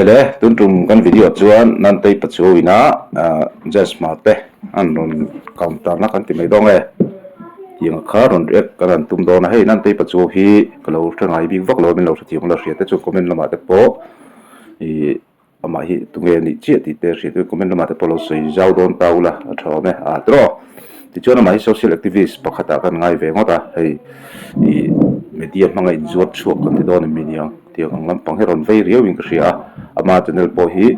le tun tum kan video chuan nan tei pachu ina just ma te an ron counter na kan ti mai dong e tiang kha ron rek kan tum do na hei nan tei pachu hi kalo thangai big vak lo min lo thiang la hriat te chu comment lama te po I ama hi tunge ni chi ti te hriat te comment lama te po lo sei zau don taula a thaw me a tro ti chuan ama hi social activist pakhata kan ngai ve ngota hei I media manga in zuat chuak kan ti don mi niang tiang anglam pang heron vei riau in kria ama channel po hi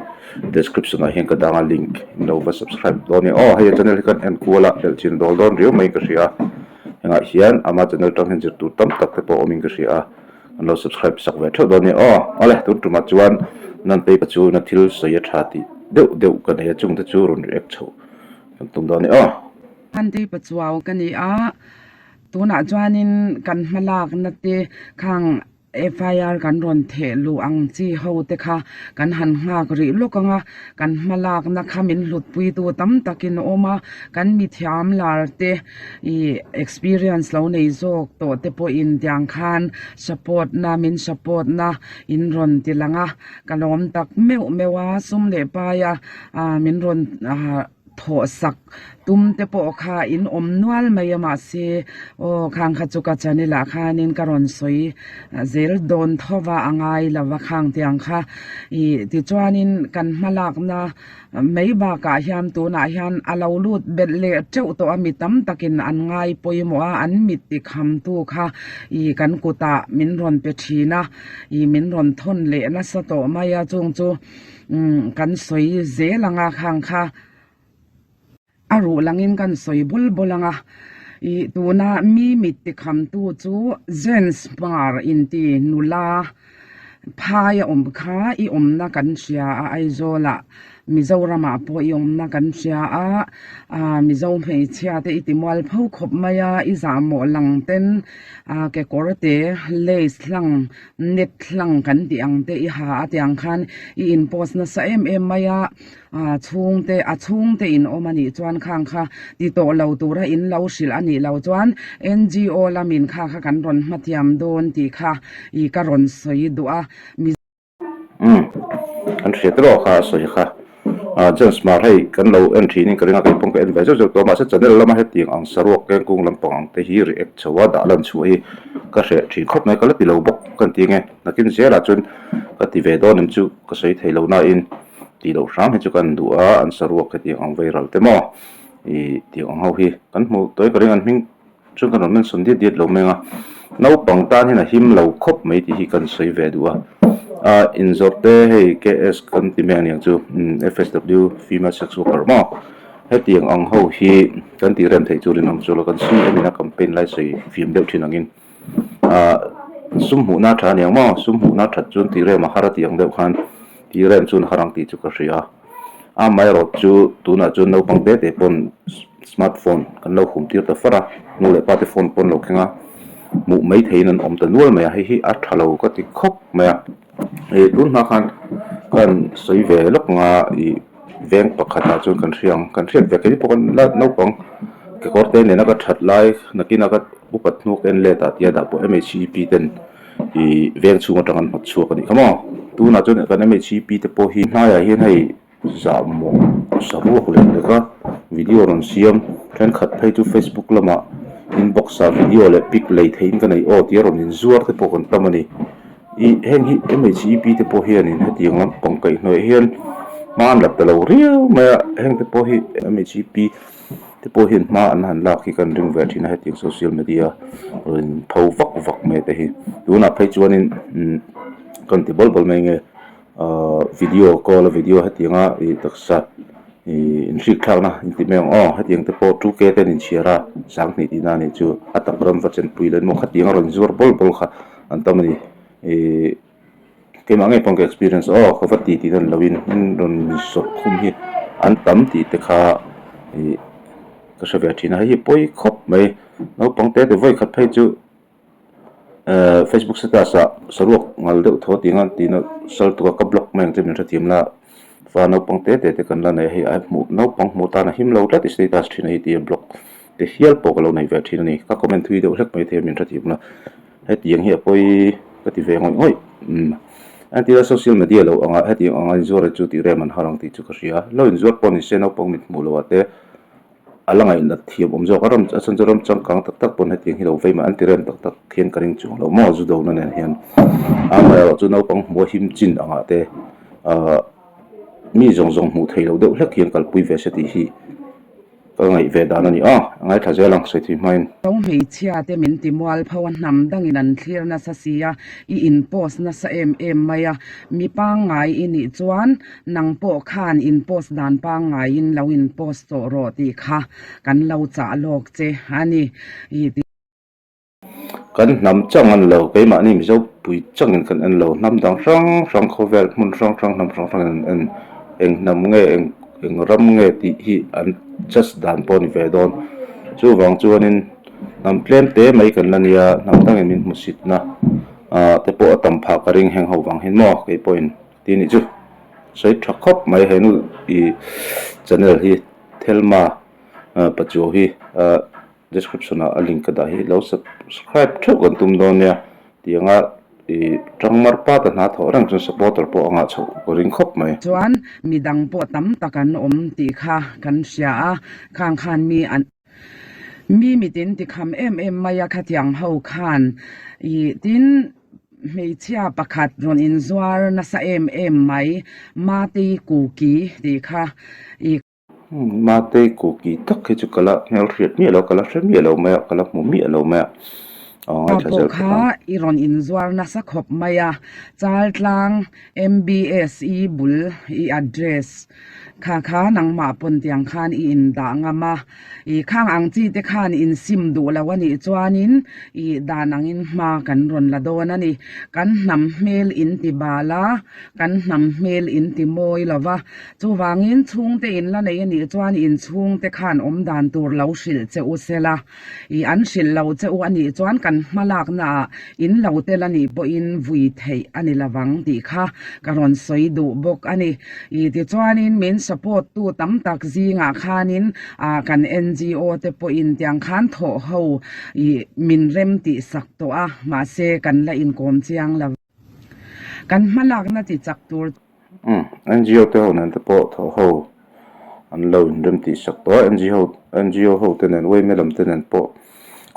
description a hian ka danga link no va subscribe doni hei channel kan en kuala del chin dol don riau mai kria nga hian ama channel tang hin tu tam tak te po oming kria no subscribe sak ve tho doni ale tu tu ma chuan nan pe pachu na thil sai thati deu kan he chung te chu ron rek chho tum doni an ti pachuaw kani a tuna chuanin kan hmalak na te khang FIR kan ron the lu ang chi ho te kha kan han nga ri lokanga kan hmalak na khamin lut pui tu tam takin oma kan mi thiam lar te I experience lo nei zok to te po in tiang khan support na min support na in ron tilanga kalom tak mewa sum le pa ya min ron tho sak tum te po kha in nual mai ma se khang kha chuka chanela khanin karon soi zel don thowa angai lawa khang tiang kha I ti chuanin kan hmalak na mai ba ka hiam tu na hian alo lut bet le cheu to ami tam takin an ngai poimo a an mit ti kham tu kha I kan kuta min ron pe thina I min ron thon le na sa to maya chung chu kan soi zelanga khang kha aru langin kan soi bolanga I tuna mi mit ti kham tu chu Jens Bar in ti nula phaya kha I na kan sia a aizola Mizorama po na kan sia a mizo phei chia te itimwal phau khop maya I zamo lang ten ke korte leis lang net lang kan tiang te I ha atiang khan I in post na sa maya chung te in omani chuan khang kha ti to lo tura in lo sil ani lo chuan NGO lamin kha kan ron matiam don ti kha I karon soi dua an hriatro kha soi kha James Mar hei kan lo en thini karinga kai pong ka en vejo to ma se channel lama he tiang ang sarok ken kung lampang ang te hi react chawa da lan chu hi ka hre thi khop mai kala ti lo bok kan ti nge nakin zela chun ka ti ve do nim chu ka sei thei lo na in ti lo ram he chu kan du a an sarok ka tiang ang viral te mo I tiang ang ho hi kan mu toy karing an hming chu kan men sun diet lo menga no pang tan hina him lo khop mai ti hi kan sei ve du a in zorte hei KS kan ti meng yang chu FSW female sex worker mo he tiang ang ho hi kan ti rem thei chu rin ang chu lo kan si amina campaign lai sei film deuh thin angin sum hu na tha niang mo sum hu na that chun ti rem hara tiang deuh khan ti rem chun harang ti chu ka ria mai ro chu tuna chu no pang te pon smartphone kan lo hum tir ta fara no le pa te phone pon lo khenga mu mai theinan om ta nual mai hi a thalo ka ti khop mai tun na khan kan soi ve lok nga I veng pakhata chun kan riat ve ke pon la no pang ke korte ne na ka that lai nakina ka bupat nuk en le ta tia da po MHP ten I veng chu ngatangan mat chu ka ni kamo tu na chun kan MHP te po hi na ya hin hei zamo sabu ko le ka video ron siam tren khat phei tu Facebook lama inbox sa video le pic lei thein ka nei tia ron in zuar te po kon tamani I heng hi MHP te po hian in hetiang lam pang kai noi hian man lap talo riau ma heng te po hi MHP te po hian ma an han lak hi kan ring ve thina hetiang social media rin phau vak me te hi tuna phei chuanin kan ti bol mai nge video call video hetianga I taksa in rik thak na in ti meng hetiang te po 2K ten in chiara sang ni ti na ni chu atak ram va chen puilen mo khatiang ron zur bol kha antamani ke mangai pang experience ko fati ti don lawin ron so khum hi an tam ti te kha ka sabe thina hi poi khop mai no pang te voi khat phai chu Facebook status sa saruk ngal de tho tingan tina sal to ka block meng te min thiam la fa no pang te kan la nei hi ai mu no pang mu ta na him lo la status thina hi ti block te hial po ko lo nei ve thina ni ka comment thui de lek mai the min thiam la he tiang hi poi ka ti ve ngoi anti la social media lo anga heti anga inzore chu ti reman harang ti chu ka ria lo inzor pon se no pong mit mulo ate alanga in la thiam omzo karam asan joram changkang tak tak pon heti hi lo veima anti rem tak tak khian karing chu lo mo zu do na nen hian ama chu no pong mo him chin anga te mi zong zong mu thei lo deuh hlek hian kal pui ve se ti hi ngai ve dan ani ngai tha zelang se thi main tong hei chia te min ti mual phawan nam dang in an clear na sa sia I in post na sa em maya mi pa ngai ini chuan nang po khan in post dan pa ngai in lo in post to ro ti kha kan lo cha lok che ani I kan nam chang an lo ke ma ni mi zo pui chang in kan an lo nam dang rang khovel mun rang nam rang an eng nam nge eng ram nge ti hi an just dan pon ve don chu wang chuanin nam plan te mai kan lania nam tang min musit na te po atam pha ka ring heng ho wang hin mo ke point ti ni chu sei thakop mai henu I channel hi thelma pacho hi description a link ka da hi lo subscribe thu kan tum don ya tianga trangmar pa ta na tho rang chu supporter po anga chho ko ring khop mai chuan midang po tam takan om ti kha kan sia a khang khan mi an mi mitin ti kham em maya khatyang ho khan I tin mei chia pakhat ron in zwar na sa em mai ma ti ku ki ti kha I ma te ko ki tak ke chu kala ngel riat mi lo kala shem mi lo ma kala mu mi lo ma po kha iron in zwar na sa khop maya chal tlang MBSE bul I address kha nang ma pon tiang khan I in da ngama I khang ang chi te khan in sim du lawani chuanin I danang in ma kan ron la don ani kan nam mel in ti bala kan nam mel in ti moi lawa chu wangin chung te in la nei ani chuan in chung te khan om dan tur lo shil che usela I an shil lo che u ani chuan kan malak na in lo te lani bo in vui thei ani lawang ti kha karon soi du bok ani I ti chuanin min support tu tam tak zinga khanin kan NGO te po in tiang khan tho ho I min rem ti sak to ma se kan la in kom chiang la kan malak na ti chak tur NGO te ho nan te po tho ho an lo rem ti sak to NGO ho te nen we melam te nen po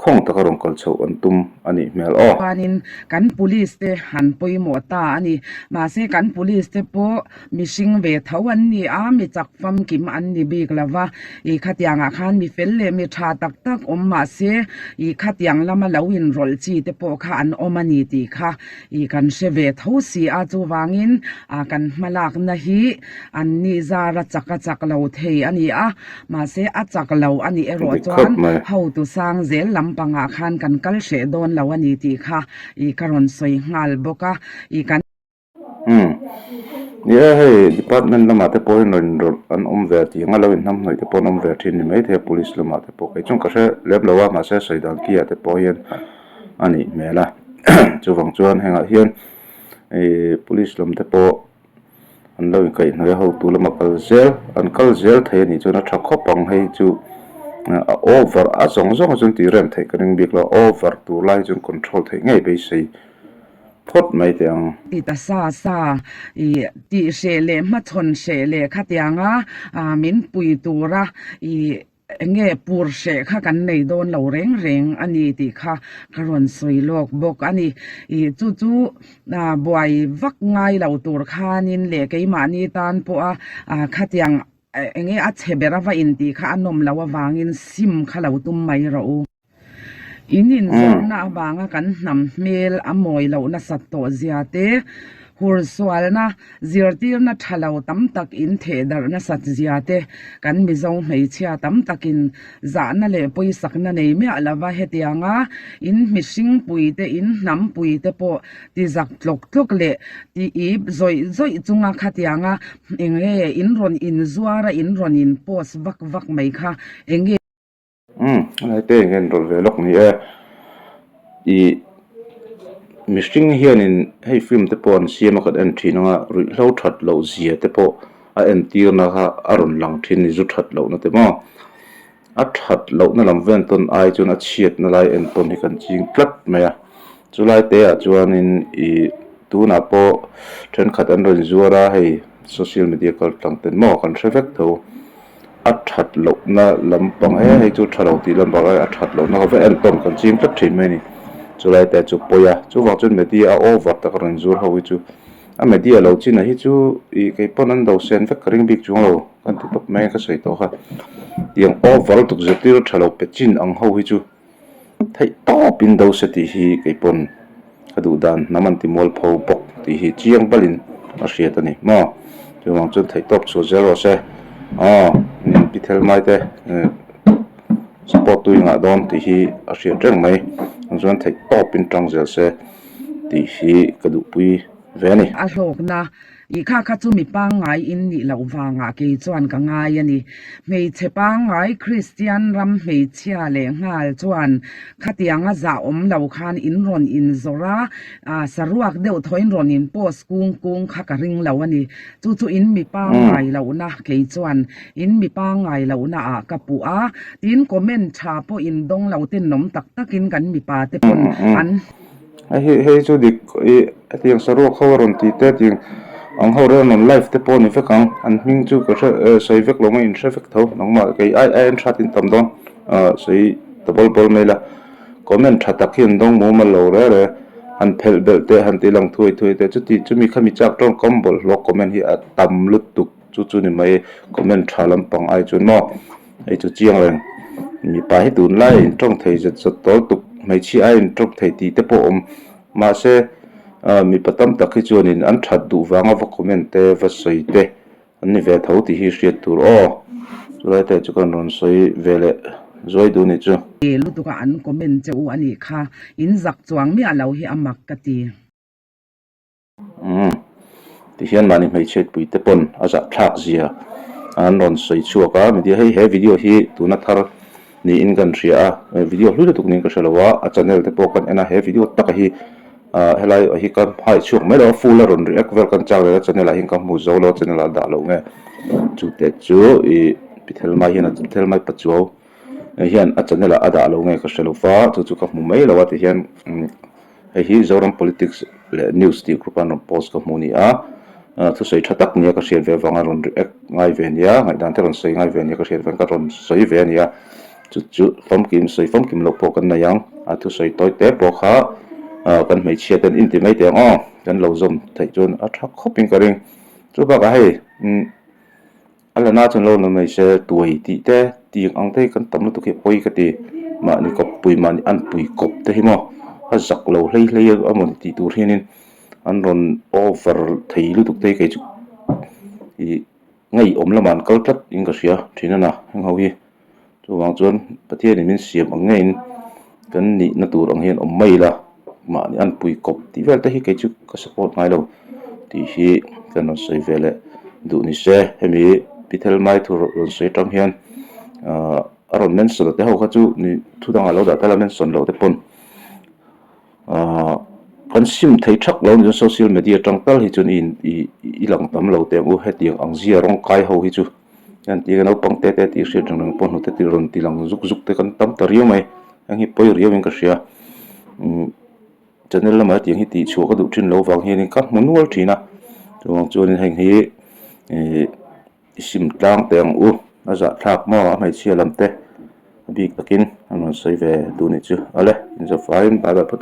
khong ta karong kal chho an tum ani mel panin kan police te han poi mo ta ani ma se kan police te po mishing ve thawan ni mi chak fam kim an ni bik lawa I khatyanga khan mi fel le mi tha tak tak om ma se I khatyang lama lawin rol chi te po kha an omani ti kha I kan she ve tho si a chu wangin kan malak na hi an ni zara chak lo thei ani ma se a chak lo ani ero chuan how to sang zel lam panga khan kan kal she don lawani ti kha I karon soi ngal boka I kan hey department lama te po in an ve ti ngalawin nam noi te po nom ve thin ni mai the police lama te po kai chung ka se leb lawa ma se soidan ki te po hian ani mela chu wang chuan henga hian police lam te po an lo kai noi ho tu lama kal zel thei ni chuna thakho pang hei chu over a zong chun ti rem thei karing bik lo over tu lai chun control thei ngai be sei phot mai tiang ti ta sa I ti she le ma chon she le khatyanga min pui tura I nge pur she kha kan nei don lo reng ani ti kha karon soi lok bok ani I chu boy vak ngai lo tur khanin le ke ma ni tan po khatyang enge chebera va in ti kha anom lawa wangin sim kha lo tum mai ro inin zona banga kan nam mel amoi lo na sat to ziate hur swal na zirtir na thalo tam tak in the dar na sat ziate kan mi zo mei chia tam takin za na le poi sak na nei me alawa hetianga in mishing pui te in nam pui te po ti zak tlok le ti I zoi chunga khatianga enge in ron in zuara in ron in pos vak mai kha enge ai te ngen rol ve lok ni I mishing hian in hei film te po an siam ka an thina ri lo that lo zia te po a en tir na ha aron lang thin ni zu that lo na te mo a that lo na lam ven ton ai chun a chiat na lai en ton hi kan ching plat maya chulai te chuan in tu na po trend khat an ron zuara hei social media kal tlang ten mo kan traffic tho a that lo na lampang hei chu thalo ti lampang a that lo na ve en tom kan chim tlat thin mai ni chulai te chu poya chu wang chun media over ta ron zur ho chu a media lo chin a hi chu I ke pon an do sen ve kring big chung lo kan ti top mai ka sei to kha tiang over tuk zetir thalo pe chin ang ho hi chu thai to pin do se ti hi ke pon adu dan naman ti mol pho pok ti hi chiang balin a hriat ani mo chu wang chun thai top so zero se nin pithel mai te support tu nga don ti hi a hriat reng mai chuan thai top in tang zel se ti hi kadu pui ve ani a hlok na I kha kha chu mi pa ngai in ni lo wanga ke chuan ka ngai ani mei che pa ngai Christian ram mei chia le ngal chuan khatianga za om lo khan in ron in zora saruak deuh thoin ron in post kung kha ka ring lo ani chu in mi pa ngai lo na ke chuan in mi pa ngai lo na a ka pu a tin comment tha po in dong lo tin nom tak takin kan mi pa te pon an hei chu dik tiang saruak khawaron ti te ting ang ho ron on live te pon fe kang an hming chu ka sei vek lo mai in traffic tho nangma ke ai an that in tam don sei tabol bol mela comment tha takin dong mo ma lo re an phel bel te han ti lang thui te chu mi khami chak tong kombol lo comment hi a tam lut tuk chu ni mai comment tha lam pang ai chun mo ai chu chiang len mi pa hi tun lai in tong thei zat tol tuk mai chi ai in tong thei ti te po om ma se mi patam takhi chuanin an that du wanga va comment te va soi te ani ve tho ti hi hriat tur chulai te chu kan ron soi vele zoi du ni chu lutuka an comment cheu ani kha in zak chuang mi alo hi amak ka ti ti hian mani mai chet pui te pon aza thak zia an ron soi chuaka mi dia he video hi tuna thar ni in kan ria video hlu tuk ni ka shalawa a channel te po kan ena he video tak hi helai hi kan hai chuk mai lo full ron react vel kan chang le channel a hin kan mu zo lo channel a da lo nge chu te chu I pithel mai hian pithel mai pachuo hian a channel a da lo nge ka shalofa chu ka mu mai lo wa ti hian hi zoram politics le news ti group an post ka mu ni a thu sei thatak nia ka share ve wanga ron react ngai ve nia ngai dan te ron sei ngai ve nia ka share ve ka ron sei ve nia chu fom kim lo po kan na yang a thu sei toi te po kha kan mai chia ten intimate te kan lo zom thai chon a thak khoping ka ring chu ba ka hei ala na chon lo na mai se tuai ti te ti ang te kan tam lu tu ke poi ka ti ma ni kop pui ma ni an pui kop te hi mo a zak lo hlei amon ti tur hianin an ron over thei lu tuk te ke chu I ngai om laman kal tlat in ka sia thina na hang ho hi chu wang chuan pathian ni min siam ang ngein kan ni na tur ang hian om mai la ma ni an pui kop ti vel te hi ke chu ka support ngai lo ti hi kan on sei vele du ni se hemi pithel mai thur ron sei tam hian aron men so te ho kha chu ni thudang alo da tala men son lo te pon kan sim thei thak lo ni social media tangtal hi chun I lang tam lo te u hetiang ang zia rong kai ho hi chu yan ti gan pang te ti hriat rang pon te ti ron ti lang zuk te kan tam ta riu mai ang hi poi riu in ka sia channel lama tiang hi ti chu ka du thin lo wang hian ka munual thina chuang chuan heng hi sim tlang teng u aza thak ma mai chia lam te big takin an sei ve du ni chu ale in the fine bye bye put